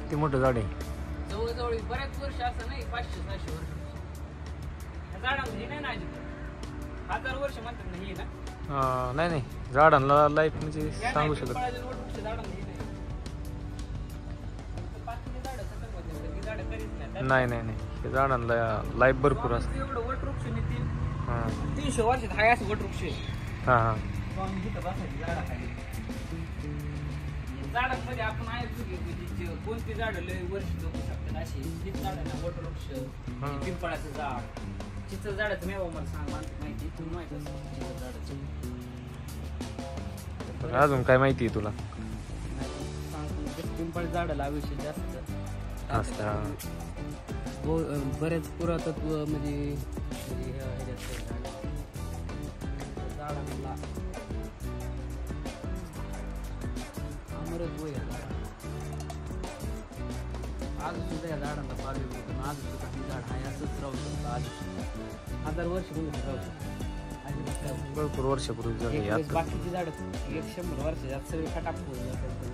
ते मोठं झाड आहे. जवळजवळ बऱ्याच वर्ष असं नाही, 500-600 वर्ष झाडांना हे नाही ना अजिबात. 1000 वर्ष म्हणतात ना हे ना. नाही नाही, झाडांना लाईफ म्हणजे सांगू शकत नाही. नाही नाही, ते झाडांना लाईफ भरपूर असते. एवढं वटवृक्ष 300 वर्षात हाय असं वटवृक्ष. हां हां, झाडांमध्ये आपण कोणती झाडं लय वर्ष जगू शकतात अशी झाडांना वटवृक्ष, पिंपळाचं झाड, चिंच झाडाचं मेवा मला सांग माहिती, तुम्ही माहिती असं चिंच झाडाचं. अजून काय माहिती आहे तुला? पिंपळ झाडं लावायची जास्त असतं. बरेच पुरातत्व म्हणजे झाडांना अमरत्व आहे. आज सुद्धा या झाडांना पाणी होतं, आज सुद्धा हे झाड आहे असंच राहू शकतं. आज 1000 वर्ष म्हणून राहू शकतं. भरपूर वर्षापूर्वी बाकीची झाडं 100 वर्षात सगळे खटाप होऊन जातात.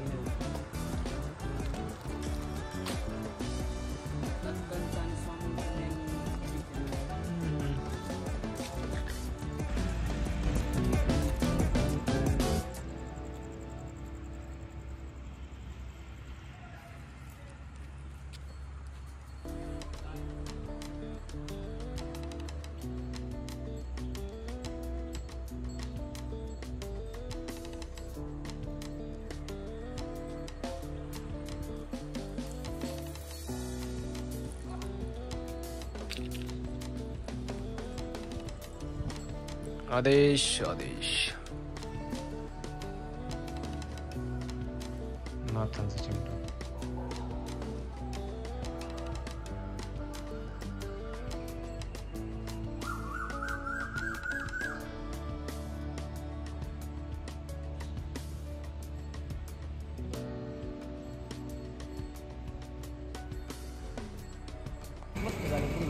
आदेश आदेश नाथांचा चिमटा. मस्त झालं.